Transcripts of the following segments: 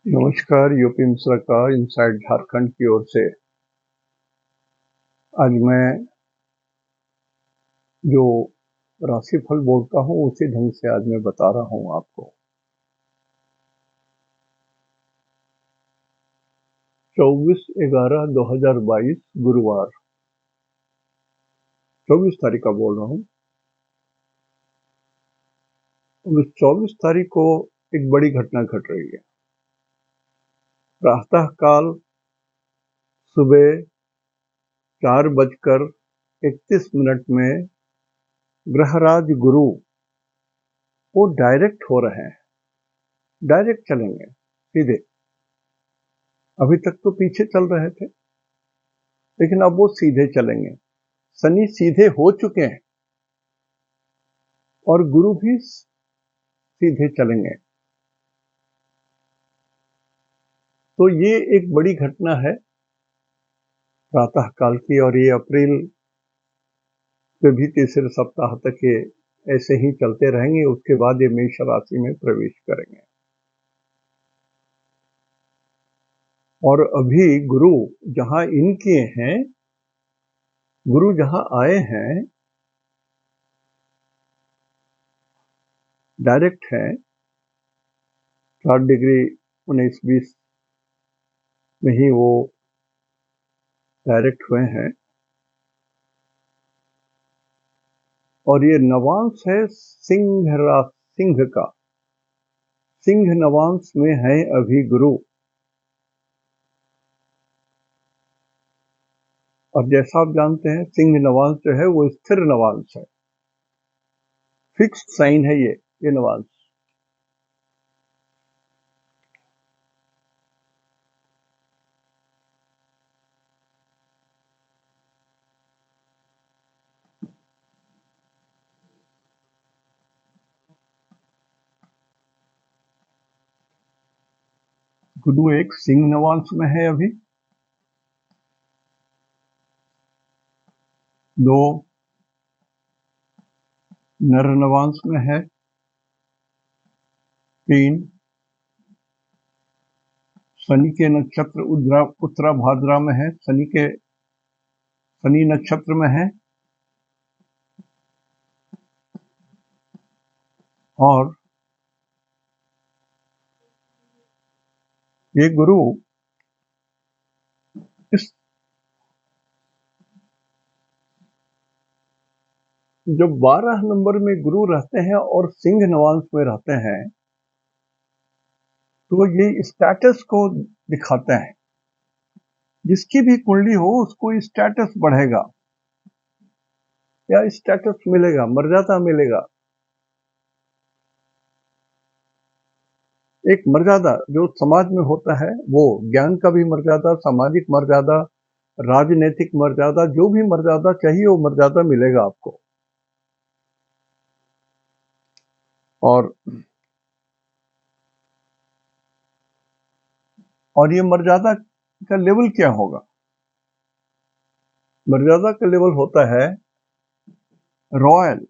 नमस्कार। यूपी मिश्रा का इनसाइड झारखंड की ओर से आज मैं जो राशिफल बोलता हूँ उसी ढंग से आज मैं बता रहा हूँ आपको। 24/11/2022 गुरुवार, 24 तारीख का बोल रहा हूँ। अब इस 24 तारीख को एक बड़ी घटना घट रही है। प्रातः काल सुबह 4:31 में ग्रहराज गुरु वो डायरेक्ट हो रहे हैं, डायरेक्ट चलेंगे सीधे। अभी तक तो पीछे चल रहे थे, लेकिन अब वो सीधे चलेंगे। शनि सीधे हो चुके हैं और गुरु भी सीधे चलेंगे। तो ये एक बड़ी घटना है प्रातः काल की, और ये अप्रैल के भी तीसरे सप्ताह तक ये ऐसे ही चलते रहेंगे। उसके बाद ये मेष राशि में प्रवेश करेंगे। और अभी गुरु जहां इनके हैं, गुरु जहां आए हैं, डायरेक्ट हैं। 4 डिग्री 19-20 में ही वो डायरेक्ट हुए हैं। और ये नवांश है सिंह का। सिंह नवांश में है अभी गुरु। और जैसा आप जानते हैं, सिंह नवांश जो है वो स्थिर नवांश है, फिक्स्ड साइन है ये नवांश। गुरु एक सिंह नवांश में है अभी। 2 नर नवांश में है। 3 शनि के नक्षत्र उत्तरा भाद्रा में है, शनि नक्षत्र में है। और ये गुरु इस जब 12 नंबर में गुरु रहते हैं और सिंह नवांश में रहते हैं, तो ये स्टेटस को दिखाते हैं। जिसकी भी कुंडली हो उसको स्टेटस बढ़ेगा या स्टेटस मिलेगा, मर्यादा मिलेगा। एक मर्यादा जो समाज में होता है, वो ज्ञान का भी मर्यादा, सामाजिक मर्यादा, राजनीतिक मर्यादा, जो भी मर्यादा चाहिए वो मर्यादा मिलेगा आपको। और ये मर्यादा का लेवल क्या होगा? मर्यादा का लेवल होता है रॉयल।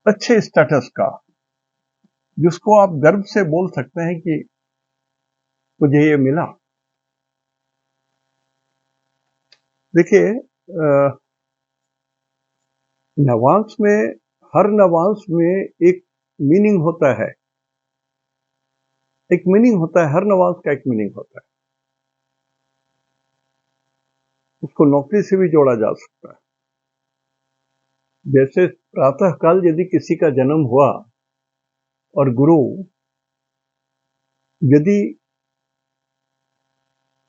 अच्छे स्टेटस का, जिसको आप गर्व से बोल सकते हैं कि मुझे ये मिला। देखिए, नवांश में, हर नवांश में एक मीनिंग होता है। एक मीनिंग होता है, हर नवांश का एक मीनिंग होता है। उसको नौकरी से भी जोड़ा जा सकता है। जैसे प्रातः काल यदि किसी का जन्म हुआ और गुरु यदि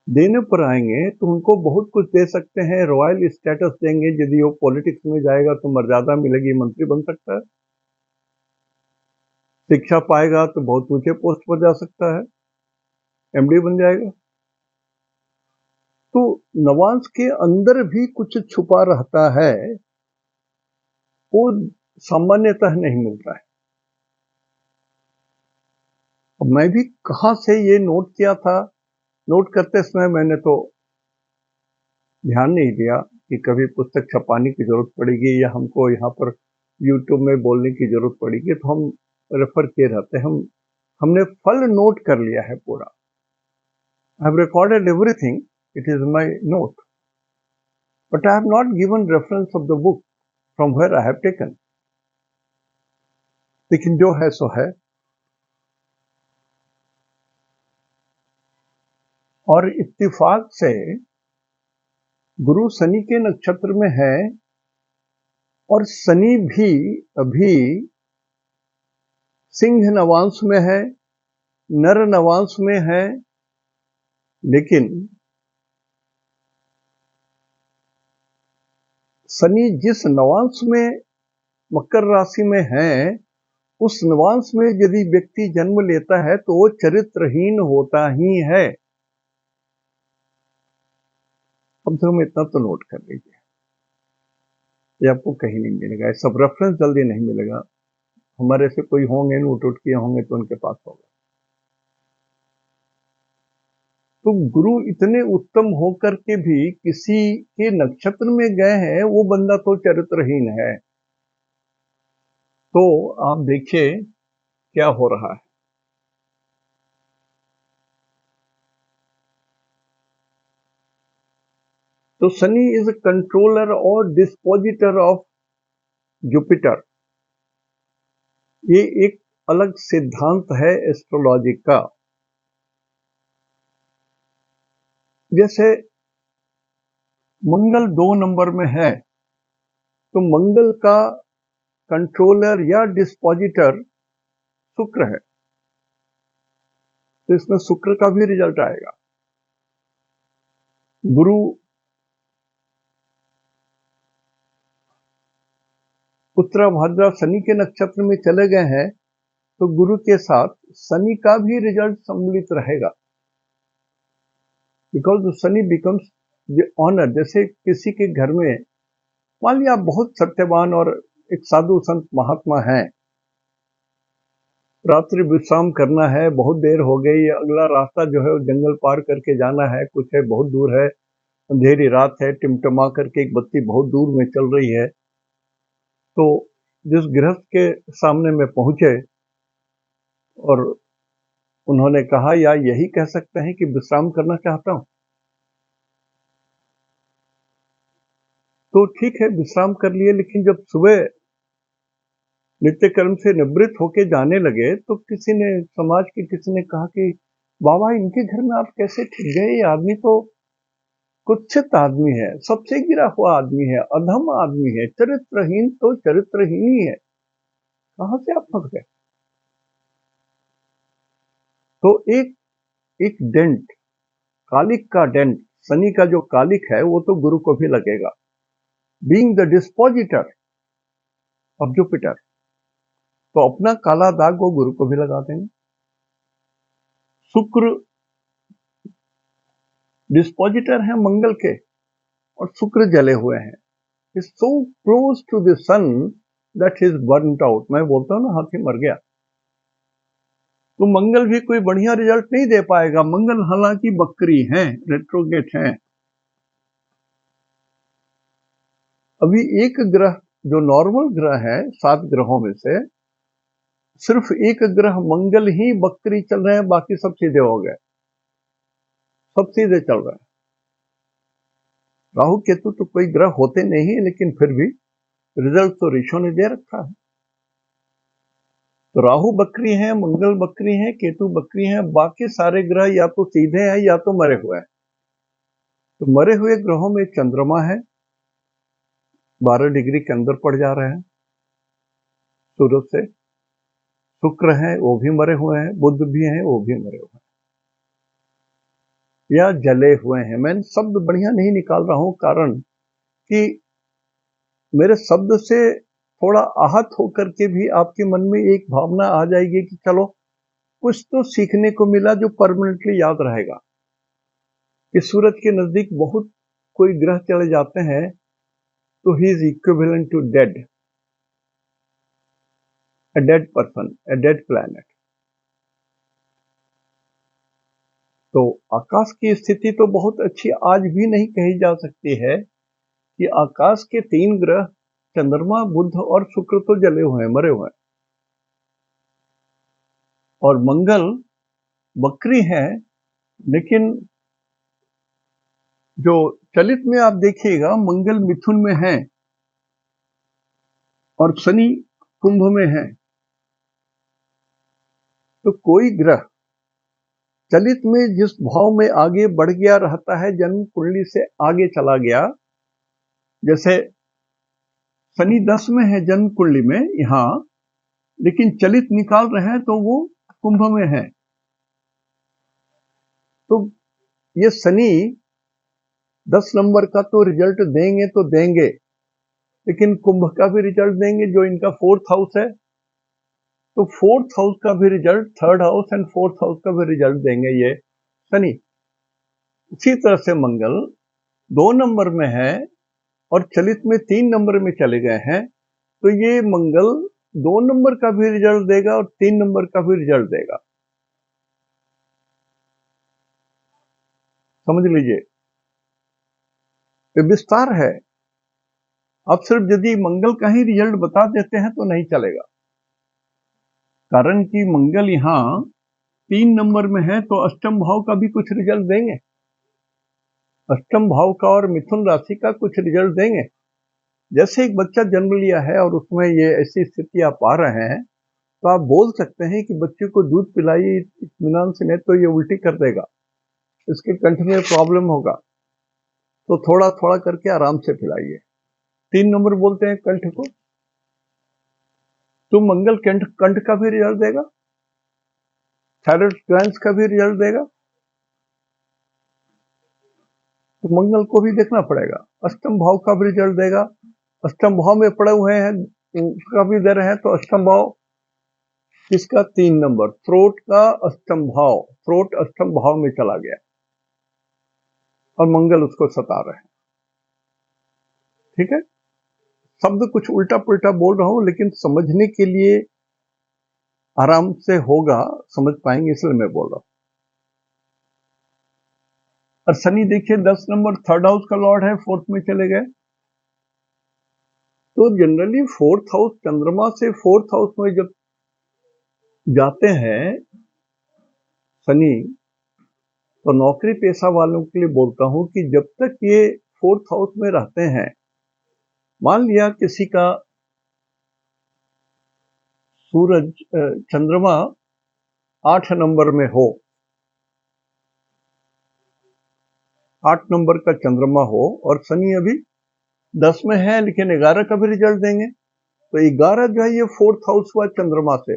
देने पर आएंगे तो उनको बहुत कुछ दे सकते हैं, रॉयल स्टेटस देंगे। यदि वो पॉलिटिक्स में जाएगा तो मर्यादा मिलेगी, मंत्री बन सकता है। शिक्षा पाएगा तो बहुत ऊंचे पोस्ट पर जा सकता है, एमडी बन जाएगा। तो नवांश के अंदर भी कुछ छुपा रहता है, वो सामान्यतः नहीं मिलता है। अब मैं भी कहां से ये नोट किया था, नोट करते समय मैंने तो ध्यान नहीं दिया कि कभी पुस्तक छपाने की जरूरत पड़ेगी या हमको यहाँ पर यूट्यूब में बोलने की जरूरत पड़ेगी तो हम रेफर किए रहते हैं। हमने फल नोट कर लिया है पूरा। I have recorded everything, it is my note, but I have not given reference of the book from where I have taken. लेकिन जो है सो है। और इत्तिफाक से गुरु शनि के नक्षत्र में है, और शनि भी अभी सिंह नवांश में है, नर नवांश में है। लेकिन शनि जिस नवांश में मकर राशि में है, उस नवांश में यदि व्यक्ति जन्म लेता है तो वो चरित्रहीन होता ही है। कम से कम इतना तो नोट कर लीजिए, ये आपको कहीं नहीं मिलेगा, सब रेफरेंस जल्दी नहीं मिलेगा। हमारे से कोई होंगे नोट उठ किए होंगे तो उनके पास होगा। तो गुरु इतने उत्तम होकर के भी किसी के नक्षत्र में गए हैं, वो बंदा तो चरित्रहीन है। तो आप देखिए क्या हो रहा है। तो शनि इज कंट्रोलर और डिस्पोजिटर ऑफ जुपिटर। ये एक अलग सिद्धांत है एस्ट्रोलॉजी का। जैसे मंगल 2 नंबर में है, तो मंगल का कंट्रोलर या डिस्पोजिटर शुक्र है, तो इसमें शुक्र का भी रिजल्ट आएगा। गुरु उत्तराभाद्रा शनि के नक्षत्र में चले गए हैं, तो गुरु के साथ शनि का भी रिजल्ट सम्मिलित रहेगा, because Shani becomes the owner. जैसे किसी के घर में मान लिया आप बहुत सत्यवान और एक साधु संत महात्मा है, रात्रि विश्राम करना है, बहुत देर हो गई, अगला रास्ता जो है वो जंगल पार करके जाना है, कुछ है बहुत दूर है, अंधेरी रात है, टिमटमा करके एक बत्ती बहुत दूर में चल रही है। तो जिस गृहस्थ के सामने में पहुंचे और उन्होंने कहा, या यही कह सकते हैं कि विश्राम करना चाहता हूं, तो ठीक है विश्राम कर लिए। लेकिन जब सुबह नित्य कर्म से निवृत्त होके जाने लगे, तो किसी ने, समाज के किसी ने कहा कि बाबा इनके घर में आप कैसे ठीक गए, ये आदमी तो कुत्सित आदमी है, सबसे गिरा हुआ आदमी है, अधम आदमी है, चरित्रहीन तो चरित्रहीन ही है, कहां से आप फंस गए। तो एक डेंट, कालिक का डेंट, शनि का जो कालिक है वो तो गुरु को भी लगेगा, being the dispositor of Jupiter. तो अपना काला दाग वो गुरु को भी लगा देंगे। शुक्र डिस्पोजिटर है मंगल के, और शुक्र जले हुए हैं, is so close to the sun that is burned out. मैं बोलता हूं ना हाथी मर गया, तो मंगल भी कोई बढ़िया रिजल्ट नहीं दे पाएगा। मंगल हालांकि बकरी हैं, रेट्रोगेट हैं। अभी एक ग्रह जो नॉर्मल ग्रह है 7 ग्रहों में से, सिर्फ एक ग्रह मंगल ही बकरी चल रहे हैं, बाकी सब सीधे हो गए, सब सीधे चल रहे हैं। राहु केतु तो कोई ग्रह होते नहीं, लेकिन फिर भी रिजल्ट तो ऋषियों ने दे रखा है। तो राहु बकरी है, मंगल बकरी है, केतु बकरी है, बाकी सारे ग्रह या तो सीधे हैं या तो मरे हुए हैं। तो मरे हुए ग्रहों में चंद्रमा है, 12 डिग्री के अंदर पड़ जा रहे हैं सूरज से। शुक्र है, वो भी मरे हुए हैं, बुध भी हैं, वो भी मरे हुए हैं या जले हुए हैं। मैं शब्द बढ़िया नहीं निकाल रहा हूं, कारण कि मेरे शब्द से थोड़ा आहत होकर के भी आपके मन में एक भावना आ जाएगी कि चलो कुछ तो सीखने को मिला जो परमानेंटली याद रहेगा। कि सूरज के नजदीक बहुत कोई ग्रह चले जाते हैं तो he is equivalent to dead, a dead person, a dead planet। तो आकाश की स्थिति तो बहुत अच्छी आज भी नहीं कही जा सकती है कि आकाश के 3 ग्रह चंद्रमा, बुध और शुक्र तो जले हुए हैं, मरे हुए हैं, और मंगल वक्री है। लेकिन जो चलित में आप देखिएगा मंगल मिथुन में है और शनि कुंभ में है। तो कोई ग्रह चलित में जिस भाव में आगे बढ़ गया रहता है, जन्म कुंडली से आगे चला गया, जैसे शनि 10 में है जन्म कुंडली में यहां, लेकिन चलित निकाल रहे हैं तो वो कुंभ में है। तो ये शनि 10 नंबर का तो रिजल्ट देंगे तो देंगे, लेकिन कुंभ का भी रिजल्ट देंगे जो इनका 4th हाउस है। तो 4th हाउस का भी result, 3rd house and 4th house का भी रिजल्ट देंगे ये शनि। उसी तरह से मंगल 2 नंबर में है और चलित में 3 नंबर में चले गए हैं, तो ये मंगल 2 नंबर का भी रिजल्ट देगा और 3 नंबर का भी रिजल्ट देगा। समझ लीजिए, ये विस्तार है। अब सिर्फ यदि मंगल का ही रिजल्ट बता देते हैं तो नहीं चलेगा, कारण कि मंगल यहां 3 नंबर में है तो अष्टम भाव का भी कुछ रिजल्ट देंगे, अष्टम भाव का और मिथुन राशि का कुछ रिजल्ट देंगे। जैसे एक बच्चा जन्म लिया है और उसमें ये ऐसी स्थिति आप पा रहे हैं, तो आप बोल सकते हैं कि बच्चे को दूध पिलाइए इत्मीनान से, नहीं तो ये उल्टी कर देगा, इसके कंठ में प्रॉब्लम होगा, तो थोड़ा थोड़ा करके आराम से पिलाइए। 3 नंबर बोलते हैं कंठ को। तो मंगल कंठ का भी रिजल्ट देगा, थायराइड ग्लैंड्स का भी रिजल्ट देगा, तो मंगल को भी देखना पड़ेगा। अष्टम भाव का भी रिजल्ट देगा, अष्टम भाव में पड़े हुए हैं उसका भी दे रहे हैं, तो अष्टम भाव किसका? 3 नंबर, थ्रोट का अष्टम भाव, थ्रोट अष्टम भाव में चला गया और मंगल उसको सता रहे हैं। ठीक है, शब्द कुछ उल्टा पुल्टा बोल रहा हूं, लेकिन समझने के लिए आराम से होगा, समझ पाएंगे, इसलिए मैं बोल रहा हूं। और शनि देखिए 10 नंबर 3rd हाउस का लॉर्ड है, 4th में चले गए। तो जनरली 4th हाउस, चंद्रमा से 4th हाउस में जब जाते हैं शनि, तो नौकरी पेशा वालों के लिए बोलता हूं कि जब तक ये 4th हाउस में रहते हैं, मान लिया किसी का सूरज चंद्रमा 8 नंबर में हो, 8 नंबर का चंद्रमा हो और शनि अभी 10 में है लेकिन 11 का भी रिजल्ट देंगे, तो 11 जो है ये 4th हाउस हुआ चंद्रमा से।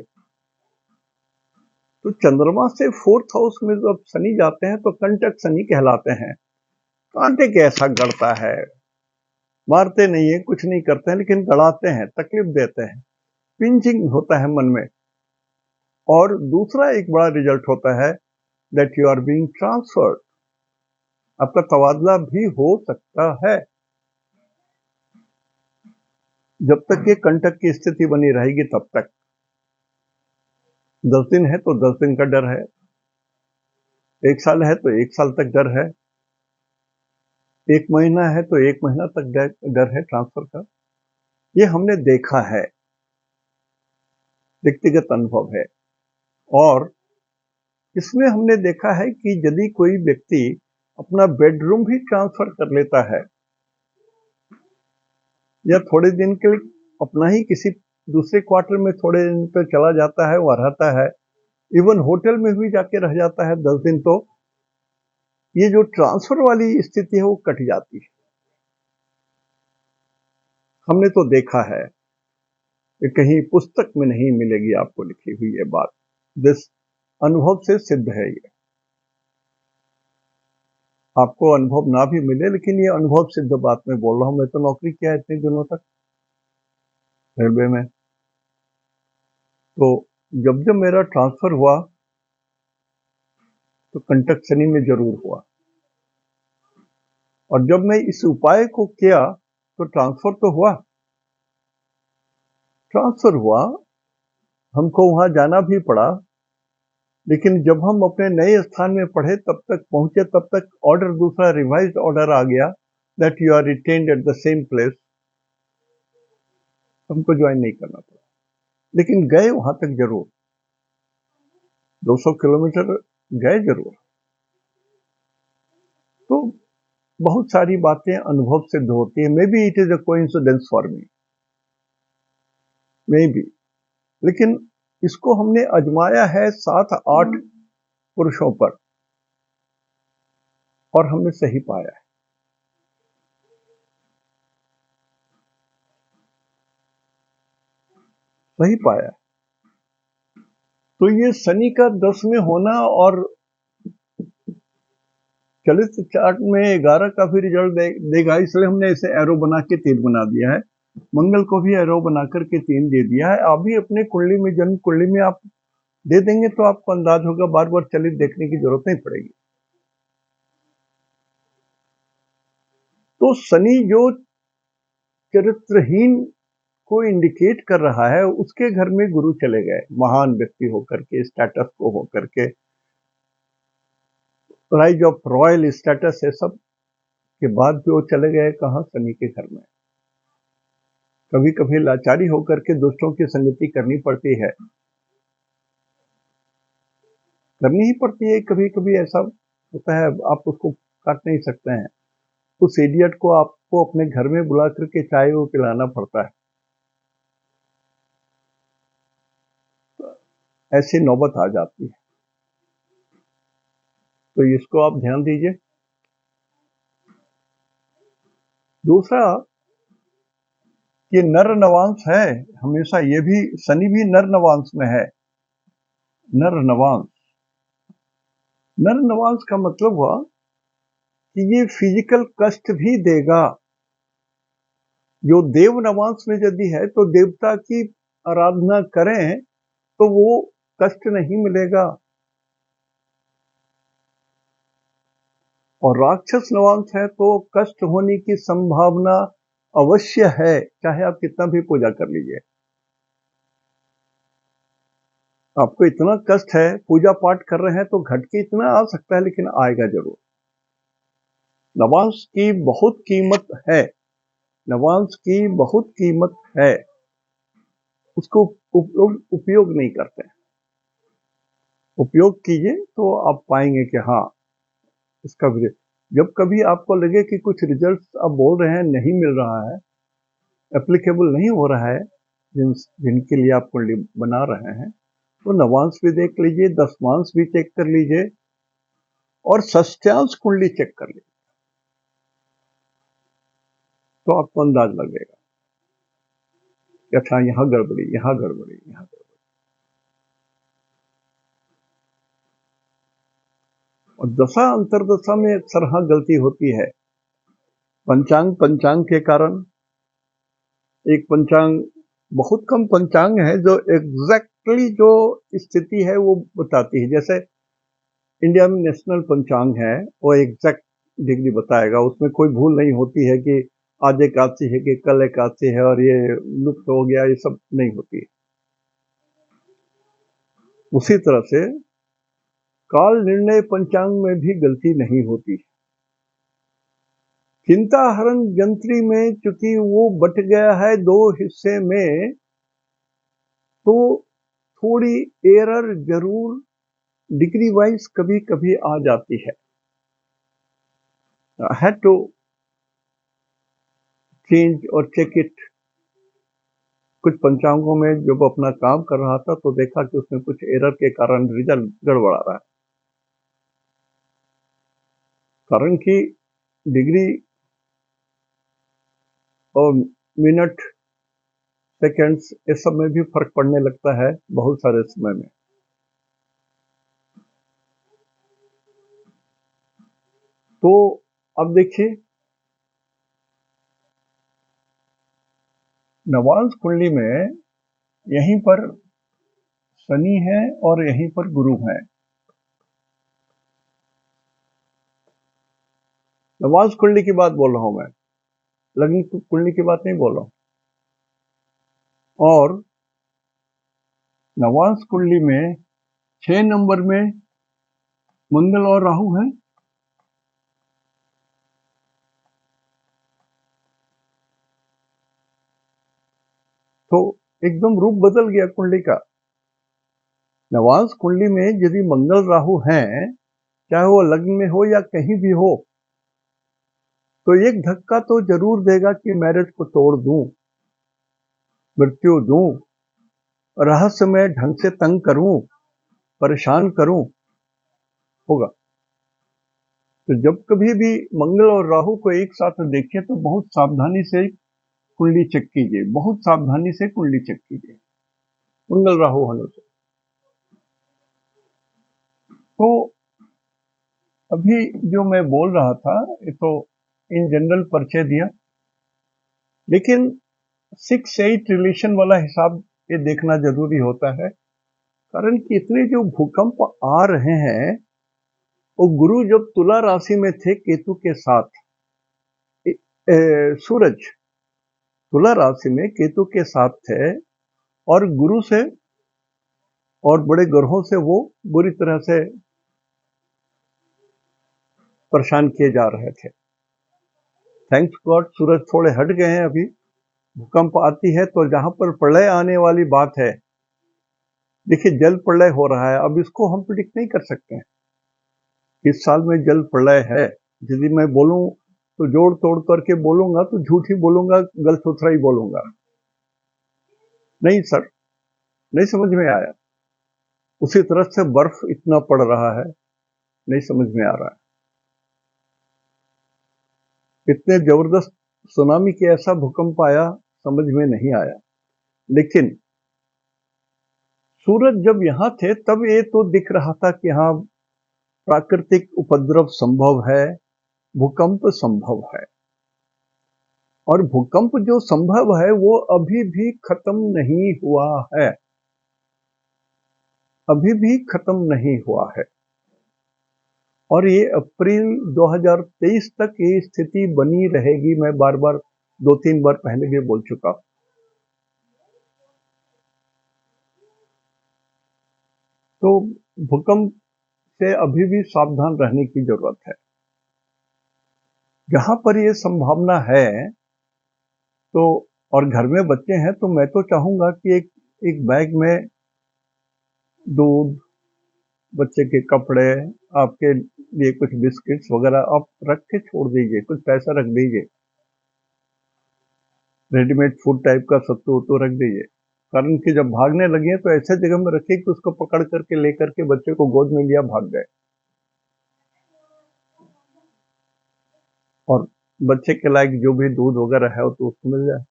तो चंद्रमा से 4th हाउस में जब शनि जाते हैं तो कंटक शनि कहलाते हैं। कांटे कैसा गड़ता है, मारते नहीं है, कुछ नहीं करते हैं, लेकिन गड़ाते हैं, तकलीफ देते हैं, पिंचिंग होता है मन में। और दूसरा एक बड़ा रिजल्ट होता है that you are being transferred, आपका तबादला भी हो सकता है। जब तक ये कंटक की स्थिति बनी रहेगी तब तक। 10 दिन है तो 10 दिन का डर है, 1 साल है तो 1 साल तक डर है, 1 महीना है तो 1 महीना तक डर है ट्रांसफर का। ये हमने देखा है, व्यक्तिगत अनुभव है। और इसमें हमने देखा है कि यदि कोई व्यक्ति अपना बेडरूम भी ट्रांसफर कर लेता है या थोड़े दिन के लिए अपना ही किसी दूसरे क्वार्टर में थोड़े दिन पे चला जाता है, वहां रहता है, इवन होटल में भी जाके रह जाता है 10 दिन, तो ये जो ट्रांसफर वाली स्थिति है वो कट जाती है। हमने तो देखा है, ये कहीं पुस्तक में नहीं मिलेगी आपको लिखी हुई ये बात, दिस अनुभव से सिद्ध है। ये आपको अनुभव ना भी मिले, लेकिन ये अनुभव सिद्ध बात मैं बोल रहा हूं। मैं तो नौकरी किया है इतने दिनों तक रेलवे में, तो जब जब मेरा ट्रांसफर हुआ तो कंटक शनि में जरूर हुआ, और जब मैं इस उपाय को किया तो ट्रांसफर तो हुआ, ट्रांसफर हुआ, हमको वहां जाना भी पड़ा, लेकिन जब हम अपने नए स्थान में पढ़े तब तक पहुंचे, तब तक ऑर्डर, दूसरा रिवाइज्ड ऑर्डर आ गया that you are retained at the same place. हमको ज्वाइन नहीं करना पड़ा, लेकिन गए वहां तक जरूर, 200 किलोमीटर गए जरूर। तो बहुत सारी बातें अनुभव सिद्ध होती है। May be it is a coincidence for me, may be, लेकिन इसको हमने आजमाया है 7-8 पुरुषों पर और हमने सही पाया है। सही पाया। तो ये शनि का 10 में होना और चलित चार्ट में 11 का भी रिजल्ट देगा, इसलिए हमने इसे एरो बना के 3 बना दिया है। मंगल को भी एरो बना करके 3 दे दिया है। अभी अपने कुंडली में, जन्म कुंडली में आप दे देंगे तो आपको अंदाज होगा, बार बार चलित देखने की जरूरत नहीं पड़ेगी। तो शनि जो चरित्रहीन को इंडिकेट कर रहा है, उसके घर में गुरु चले गए, महान व्यक्ति होकर के, स्टेटस को होकर के, राइज ऑफ रॉयल स्टेटस है, सब के बाद भी वो चले गए कहां? शनि के घर में। कभी कभी लाचारी होकर के दुष्टों की संगति करनी पड़ती है, करनी ही पड़ती है। कभी कभी ऐसा होता है, आप उसको काट नहीं सकते हैं। उस इडियट को आपको अपने घर में बुला करके चाय वो पिलाना पड़ता है। ऐसी नौबत आ जाती है, तो इसको आप ध्यान दीजिए। दूसरा, ये नर नवांश है हमेशा, ये भी शनि भी नर नवांश में है। नर नवांश, नर नवांश का मतलब हुआ कि ये फिजिकल कष्ट भी देगा। जो देव नवांश में यदि है तो देवता की आराधना करें तो वो कष्ट नहीं मिलेगा, और राक्षस नवांश है तो कष्ट होने की संभावना अवश्य है, चाहे आप कितना भी पूजा कर लीजिए। आपको इतना कष्ट है, पूजा पाठ कर रहे हैं तो घट के इतना आ सकता है, लेकिन आएगा जरूर। नवांश की बहुत कीमत है, नवांश की बहुत कीमत है, उसको उपयोग नहीं करते। उपयोग कीजिए तो आप पाएंगे कि हाँ, इसका भी। जब कभी आपको लगे कि कुछ रिजल्ट आप बोल रहे हैं नहीं मिल रहा है, एप्लीकेबल नहीं हो रहा है, जिनके लिए आप कुंडली बना रहे हैं, तो नवांश भी देख लीजिए, दशमांश भी चेक कर लीजिए, और षष्ठ्यांश कुंडली चेक कर लीजिए, तो आपको अंदाज लगेगा कि अच्छा यहाँ गड़बड़ी, यहाँ गड़बड़ी, यहाँ गड़बड़ी। और दशा अंतरदशा में अक्सर हाँ गलती होती है। पंचांग के कारण, एक पंचांग, बहुत कम पंचांग है जो एग्जैक्टली जो स्थिति है वो बताती है। जैसे इंडिया में नेशनल पंचांग है, वो एग्जैक्ट डिग्री बताएगा, उसमें कोई भूल नहीं होती है कि आज एकादशी है कि कल एकादशी है और ये लुप्त हो गया, ये सब नहीं होती है। उसी तरह से काल निर्णय पंचांग में भी गलती नहीं होती। चिंता हरण जंत्री में चूंकि वो बट गया है 2 हिस्से में, तो थोड़ी एरर जरूर डिग्री वाइज कभी कभी आ जाती है। हैड टू चेंज और चेक इट। कुछ पंचांगों में जब अपना काम कर रहा था तो देखा कि उसमें कुछ एरर के कारण रिजल्ट गड़बड़ा रहा है। कारण कि डिग्री और मिनट, सेकेंड्स, इस सब में भी फर्क पड़ने लगता है बहुत सारे समय में। तो अब देखिए, नवांश कुंडली में यहीं पर शनि है और यहीं पर गुरु है। नवांश कुंडली की बात बोल रहा हूं मैं, लग्न कुंडली की बात नहीं बोल रहा हूं। और नवांश कुंडली में 6 नंबर में मंगल और राहु है, तो एकदम रूप बदल गया कुंडली का। नवांश कुंडली में यदि मंगल राहु हैं, चाहे वो लग्न में हो या कहीं भी हो, तो एक धक्का तो जरूर देगा कि मैरिज को तोड़ दूं, मृत्यु दूं, रहस्यमय ढंग से तंग करूं, परेशान करूं, होगा। तो जब कभी भी मंगल और राहु को एक साथ देखें तो बहुत सावधानी से कुंडली चेक कीजिए, बहुत सावधानी से कुंडली चेक कीजिए मंगल राहु होने से। तो अभी जो मैं बोल रहा था ये तो इन जनरल परिचय दिया, लेकिन 6-8 रिलेशन वाला हिसाब ये देखना जरूरी होता है, कारण कि इतने जो भूकंप आ रहे हैं, वो गुरु जब तुला राशि में थे केतु के साथ, सूरज तुला राशि में केतु के साथ थे और गुरु से और बड़े ग्रहों से वो बुरी तरह से परेशान किए जा रहे थे। थैंक्स गॉड सूरज थोड़े हट गए हैं। अभी भूकंप आती है तो जहां पर प्रलय आने वाली बात है, देखिए जल प्रलय हो रहा है, अब इसको हम प्रिडिक्ट नहीं कर सकते हैं। इस साल में जल प्रलय है, यदि मैं बोलूं तो जोड़ तोड़ करके बोलूंगा तो झूठ ही बोलूंगा, गलत ही बोलूंगा। नहीं सर, नहीं समझ में आया। उसी तरह से बर्फ इतना पड़ रहा है, नहीं समझ में आ रहा है। इतने जबरदस्त सुनामी के ऐसा भूकंप आया, समझ में नहीं आया। लेकिन सूरज जब यहां थे तब ये तो दिख रहा था कि हाँ, प्राकृतिक उपद्रव संभव है, भूकंप संभव है। और भूकंप जो संभव है वो अभी भी खत्म नहीं हुआ है, अभी भी खत्म नहीं हुआ है। और ये अप्रैल 2023 तक ये स्थिति बनी रहेगी। मैं बार बार 2-3 बार पहले भी बोल चुका। तो भूकंप से अभी भी सावधान रहने की जरूरत है। जहां पर ये संभावना है तो, और घर में बच्चे हैं तो मैं तो चाहूंगा कि एक बैग में दूध, बच्चे के कपड़े, आपके लिए कुछ बिस्किट्स वगैरह आप रख के छोड़ दीजिए, कुछ पैसा रख दीजिए, रेडीमेड फूड टाइप का सत्तू वत्तू रख दीजिए। कारण कि जब भागने लगे तो ऐसे जगह में रखिए कि उसको पकड़ करके लेकर के बच्चे को गोद में लिया भाग गए, और बच्चे के लायक जो भी दूध वगैरह है तो उसको मिल जाए।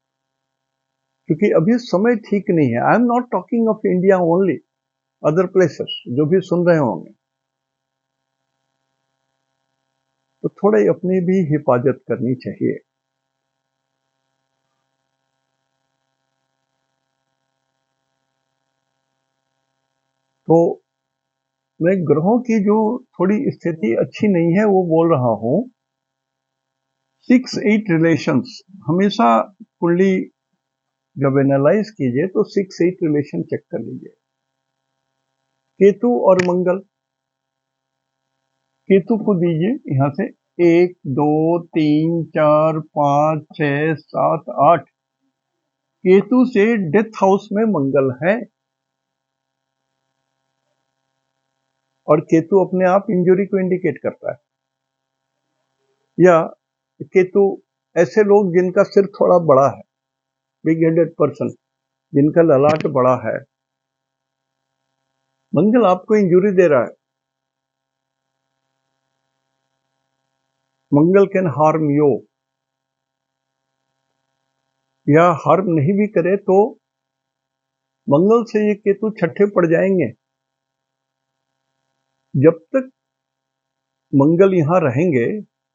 क्योंकि अभी समय ठीक नहीं है। I am not talking of India only, other places जो भी सुन रहे होंगे, तो थोड़े अपनी भी हिफाजत करनी चाहिए। तो मैं ग्रहों की जो थोड़ी स्थिति अच्छी नहीं है वो बोल रहा हूं। 6-8 रिलेशंस हमेशा कुंडली जब एनालाइज कीजिए तो 6-8 रिलेशन चेक कर लीजिए। केतु और मंगल, केतु को दीजिए यहां से 1 2 3 4 5 6 7 8। केतु से डेथ हाउस में मंगल है, और केतु अपने आप इंजुरी को इंडिकेट करता है। या केतु ऐसे लोग जिनका सिर थोड़ा बड़ा है, बिग हेडेड पर्सन, जिनका ललाट बड़ा है, मंगल आपको इंजुरी दे रहा है। मंगल कैन हार्म यू, या हार्म नहीं भी करे तो मंगल से ये केतु छठे पड़ जाएंगे। जब तक मंगल यहां रहेंगे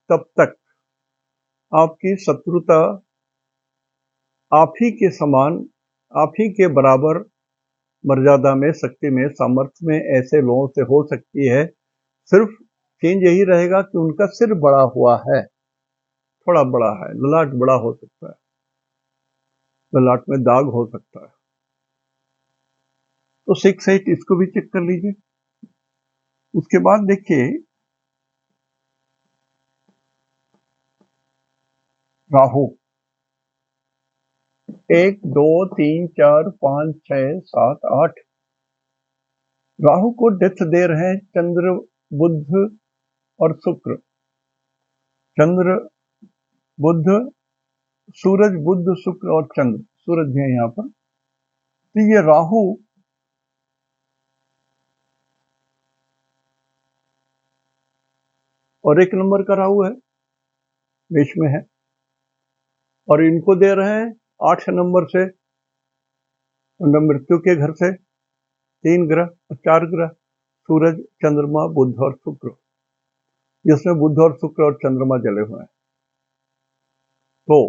तब तक आपकी शत्रुता आप ही के समान, आप ही के बराबर मर्यादा में, शक्ति में, सामर्थ्य में ऐसे लोगों से हो सकती है। सिर्फ चेंज यही रहेगा कि उनका सिर बड़ा हुआ है, थोड़ा बड़ा है, ललाट बड़ा हो सकता है, ललाट में दाग हो सकता है। तो 6-8 इसको भी चेक कर लीजिए। उसके बाद देखिए राहु, 1 2 3 4 5 6 7 8। राहु को डेथ दे रहे हैं चंद्र, बुध और शुक्र। चंद्र, बुध, सूरज, बुध, शुक्र और चंद्र, सूरज भी है यहां पर। तो ये राहु और 1 नंबर का राहु है, मेष में है, और इनको दे रहे हैं 8 नंबर से, मृत्यु के घर से 3 ग्रह और 4 ग्रह, सूरज, चंद्रमा, बुध और शुक्र, जिसमें बुध और शुक्र और चंद्रमा जले हुए हैं। तो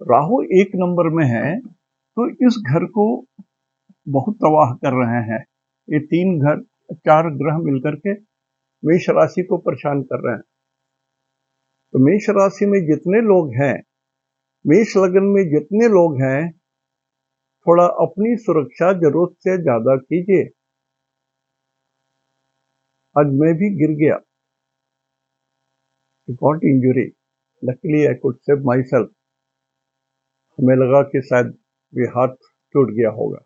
राहु 1 नंबर में है, तो इस घर को बहुत तबाह कर रहे हैं। ये 3 घर, 4 ग्रह मिलकर के मेष राशि को परेशान कर रहे हैं। तो मेष राशि में जितने लोग हैं, मेष लग्न में जितने लोग हैं, थोड़ा अपनी सुरक्षा जरूरत से ज्यादा कीजिए। आज मैं भी गिर गया, got injury, luckily I could save my self. हमें लगा कि शायद ये हाथ टूट गया होगा,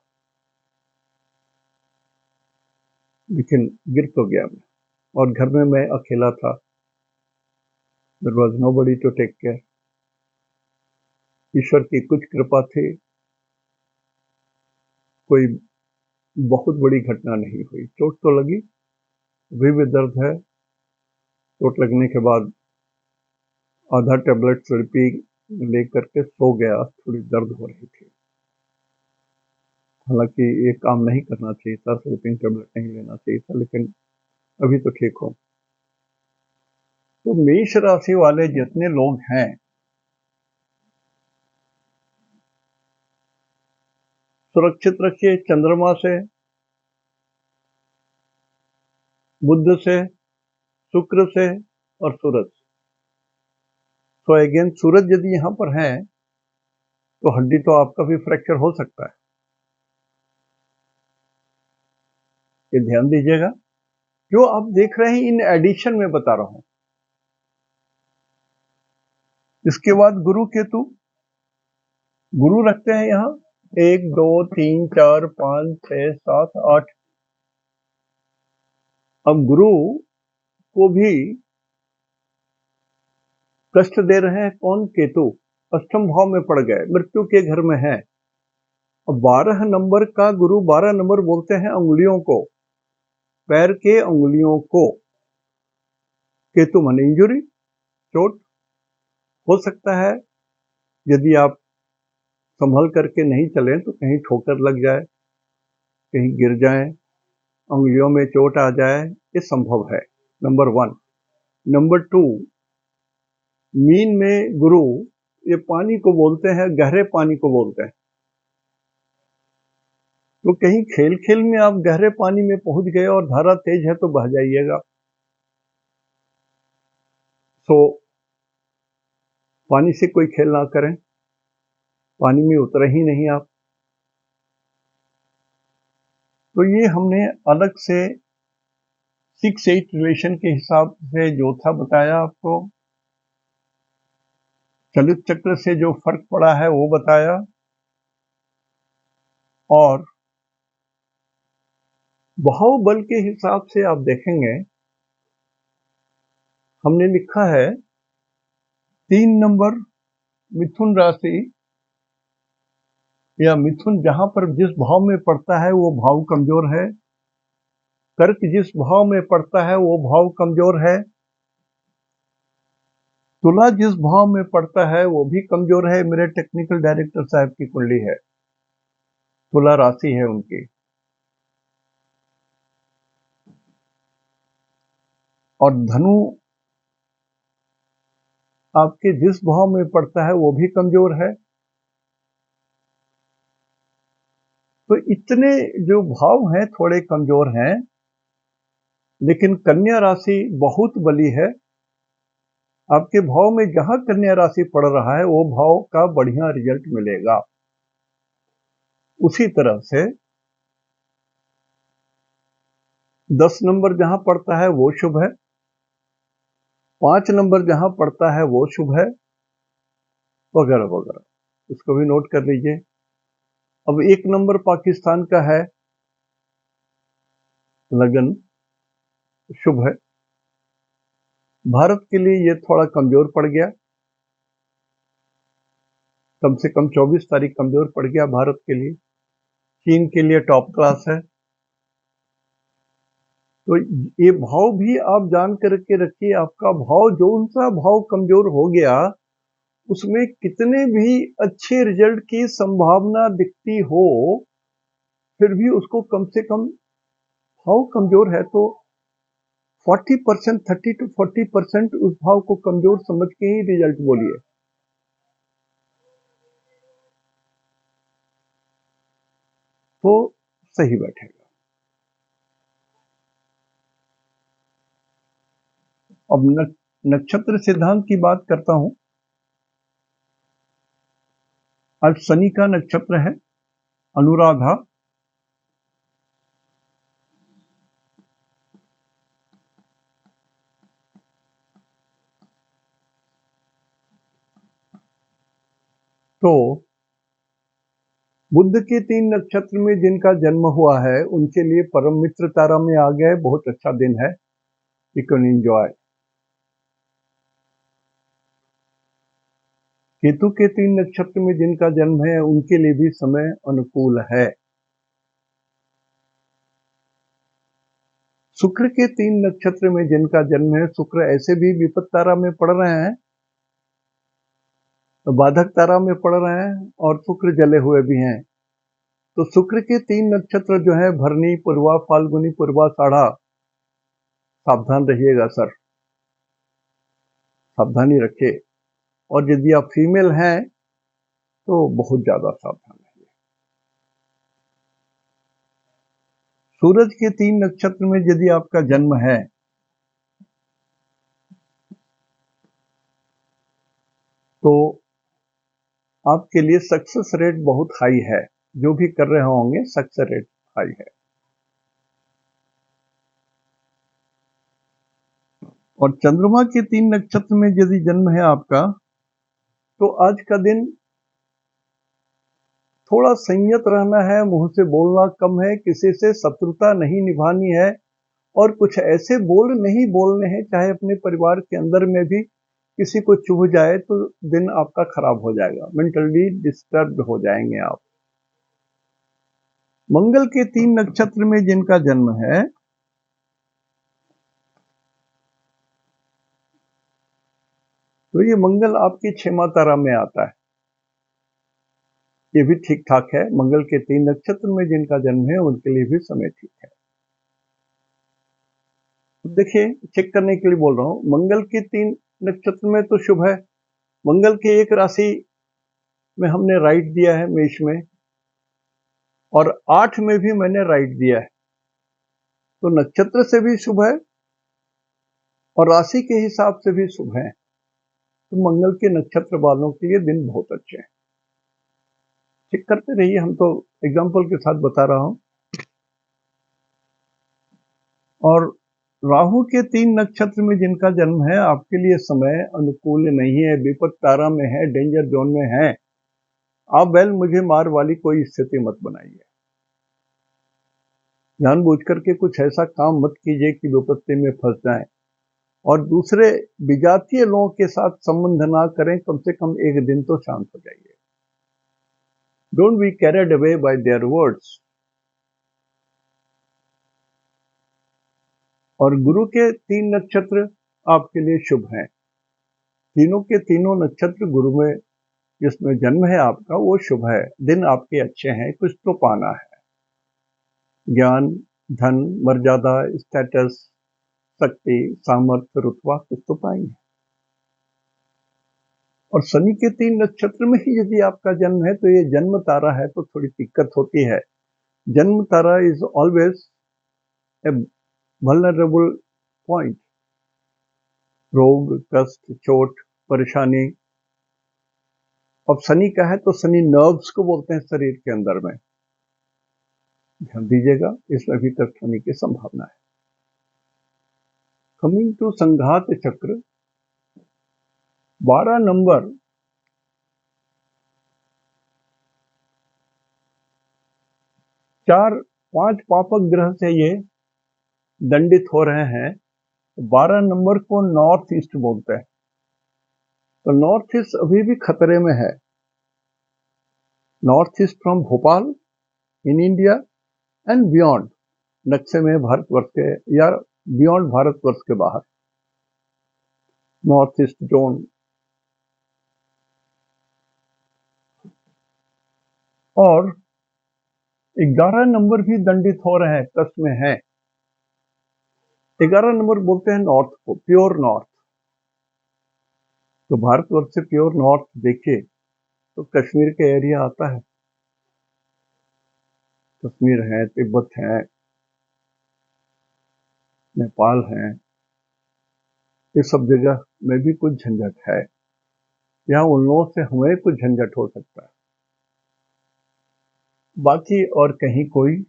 लेकिन गिर तो गया मैं, और घर में मैं अकेला था। There was nobody to take care. ईश्वर की कुछ कृपा थी, कोई बहुत बड़ी घटना नहीं हुई। चोट तो लगी, अभी भी दर्द है। चोट लगने के बाद आधा टेबलेट थेरेपी लेकर के सो गया, थोड़ी दर्द हो रही थी। हालांकि ये काम नहीं करना चाहिए था, स्लीपिंग टेबलेट नहीं लेना चाहिए था, लेकिन अभी तो ठीक हो। तो मेष राशि वाले जितने लोग हैं, सुरक्षित रखिए चंद्रमा से, बुध से, शुक्र से और सूरज। तो अगेन सूरज यदि यहां पर है तो हड्डी तो आपका भी फ्रैक्चर हो सकता है, ये ध्यान दीजिएगा। जो आप देख रहे हैं इन एडिशन में बता रहा हूं। इसके बाद गुरु केतु, गुरु रखते हैं यहां 1 2 3 4 5 6 7 8। अब गुरु को भी कष्ट दे रहे हैं कौन? केतु। अष्टम भाव में पड़ गए, मृत्यु के घर में है। अब 12 नंबर का गुरु, 12 नंबर बोलते हैं अंगुलियों को, पैर के अंगुलियों को। केतु माने इंजुरी, चोट हो सकता है। यदि आप संभल करके नहीं चलें तो कहीं ठोकर लग जाए, कहीं गिर जाए, अंगुलियों में चोट आ जाए, ये संभव है। नंबर 1। नंबर 2, मीन में गुरु, ये पानी को बोलते हैं, गहरे पानी को बोलते हैं। तो कहीं खेल खेल में आप गहरे पानी में पहुंच गए और धारा तेज है तो बह जाइएगा। सो पानी से कोई खेल ना करें, पानी में उतरे ही नहीं आप। तो ये हमने अलग से 6-8 रिलेशन के हिसाब से जो था बताया आपको। चलित चक्र से जो फर्क पड़ा है वो बताया, और बाहुबल के हिसाब से आप देखेंगे हमने लिखा है 3 नंबर मिथुन राशि, या मिथुन जहां पर जिस भाव में पड़ता है वो भाव कमजोर है। कर्क जिस भाव में पड़ता है वो भाव कमजोर है। तुला जिस भाव में पड़ता है वो भी कमजोर है। मेरे टेक्निकल डायरेक्टर साहब की कुंडली है, तुला राशि है उनकी। और धनु आपके जिस भाव में पड़ता है वो भी कमजोर है। तो इतने जो भाव हैं थोड़े कमजोर हैं, लेकिन कन्या राशि बहुत बली है। आपके भाव में जहां कन्या राशि पड़ रहा है वो भाव का बढ़िया रिजल्ट मिलेगा। उसी तरह से 10 नंबर जहां पड़ता है वो शुभ है, 5 नंबर जहां पड़ता है वो शुभ है, वगैरह वगैरह। उसको भी नोट कर लीजिए। अब 1 नंबर पाकिस्तान का है लगन, शुभ है। भारत के लिए ये थोड़ा कमजोर पड़ गया, कम से कम 24 तारीख कमजोर पड़ गया भारत के लिए। चीन के लिए टॉप क्लास है। तो ये भाव भी आप जान करके रखिए, आपका भाव जो सा भाव कमजोर हो गया उसमें कितने भी अच्छे रिजल्ट की संभावना दिखती हो, फिर भी उसको कम से कम, भाव कमजोर है तो 40%, 30 to 40% उस भाव को कमजोर समझ के ही रिजल्ट बोलिए। तो सही बैठेगा। अब नक्षत्र सिद्धांत की बात करता हूं। आज शनि का नक्षत्र है अनुराधा। तो बुध के 3 नक्षत्र में जिनका जन्म हुआ है उनके लिए परम मित्र तारा में आ गए, बहुत अच्छा दिन है, यू कैन एंजॉय। केतु के 3 नक्षत्र में जिनका जन्म है उनके लिए भी समय अनुकूल है। शुक्र के 3 नक्षत्र में जिनका जन्म है, शुक्र ऐसे भी विपत तारा में पड़ रहे हैं, तो बाधक तारा में पड़ रहे हैं और शुक्र जले हुए भी हैं। तो शुक्र के 3 नक्षत्र जो है भरनी, पूर्वा, फाल्गुनी, पूर्वाषाढ़ा, सावधान रहिएगा सर, सावधानी रखिए। और यदि आप फीमेल हैं तो बहुत ज्यादा सावधान रहिए। सूरज के 3 नक्षत्र में यदि आपका जन्म है तो आपके लिए सक्सेस रेट बहुत हाई है, जो भी कर रहे होंगे सक्सेस रेट हाई है। और चंद्रमा के 3 नक्षत्र में यदि जन्म है आपका तो आज का दिन थोड़ा संयत रहना है, मुंह से बोलना कम है, किसी से शत्रुता नहीं निभानी है और कुछ ऐसे बोल नहीं बोलने हैं, चाहे अपने परिवार के अंदर में भी किसी को चुभ जाए तो दिन आपका खराब हो जाएगा, मेंटली डिस्टर्ब हो जाएंगे आप। मंगल के 3 नक्षत्र में जिनका जन्म है तो ये मंगल आपकी 6वां तारा में आता है, ये भी ठीक ठाक है। मंगल के 3 नक्षत्र में जिनका जन्म है उनके लिए भी समय ठीक है। देखिए, चेक करने के लिए बोल रहा हूं, मंगल के 3 नक्षत्र में तो शुभ है। मंगल के एक राशि में हमने राइट दिया है मेष में, और 8 में भी मैंने राइट दिया है, तो नक्षत्र से भी शुभ है और राशि के हिसाब से भी शुभ है। तो मंगल के नक्षत्र वालों के लिए दिन बहुत अच्छे हैं। चेक करते रहिए, हम तो एग्जाम्पल के साथ बता रहा हूं। और राहु के 3 नक्षत्र में जिनका जन्म है आपके लिए समय अनुकूल नहीं है, विपद तारा में है, डेंजर जोन में है। आप बैल मुझे मार वाली कोई स्थिति मत बनाइए, जानबूझ करके कुछ ऐसा काम मत कीजिए कि विपत्ति में फंस जाएं। और दूसरे विजातीय लोगों के साथ संबंध ना करें, कम से कम एक दिन तो शांत हो जाइए। Don't be carried away by their words. और गुरु के 3 नक्षत्र आपके लिए शुभ हैं। तीनों के तीनों नक्षत्र गुरु में जिसमें जन्म है आपका वो शुभ है, दिन आपके अच्छे हैं, कुछ तो पाना है, ज्ञान, धन, मर्यादा, स्टेटस, शक्ति, सामर्थ्य, रुतबा कुछ तो पाएंगे। और शनि के 3 नक्षत्र में ही यदि आपका जन्म है तो ये जन्म तारा है तो थोड़ी दिक्कत होती है। जन्म तारा is always a vulnerable point, रोग, कष्ट, चोट, परेशानी। अब शनि का है तो शनि नर्व्स को बोलते हैं शरीर के अंदर में, ध्यान दीजिएगा, इसमें भी कष्ट होने की संभावना है। कमिंग टू संघात चक्र, 12 नंबर 5 पापक ग्रह से ये दंडित हो रहे हैं। 12 नंबर को नॉर्थ ईस्ट बोलते हैं, तो नॉर्थ ईस्ट अभी भी खतरे में है। North east from Bhopal in India and beyond, नक्शे में भारतवर्ष के या बियॉन्ड भारतवर्ष के बाहर नॉर्थ ईस्ट जोन। और 11 नंबर भी दंडित हो रहे हैं, कस में है। 11 नंबर बोलते हैं नॉर्थ को, प्योर नॉर्थ। तो भारतवर्ष से प्योर नॉर्थ देखिए तो कश्मीर के एरिया आता है। कश्मीर है, तिब्बत है, नेपाल है, ये सब जगह में भी कुछ झंझट है। यहाँ उन लोगों से हमें कुछ झंझट हो सकता है, बाकी और कहीं कोई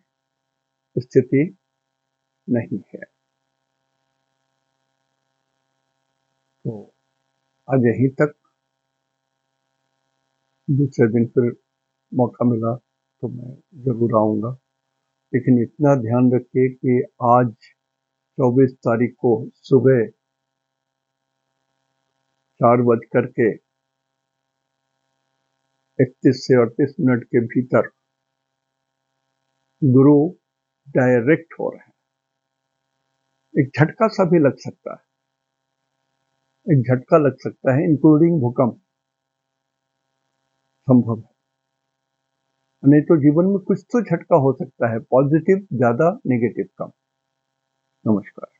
स्थिति नहीं है। तो आज यहीं तक, दूसरे दिन फिर मौका मिला तो मैं जरूर आऊंगा। लेकिन इतना ध्यान रखिए कि आज 24 तारीख को सुबह 4:31 से 38 मिनट के भीतर गुरु डायरेक्ट हो रहे हैं। एक झटका सा भी लग सकता है, एक झटका लग सकता है, इंक्लूडिंग भूकंप संभव है। नहीं तो जीवन में कुछ तो झटका हो सकता है, पॉजिटिव ज्यादा, नेगेटिव कम। नमस्कार।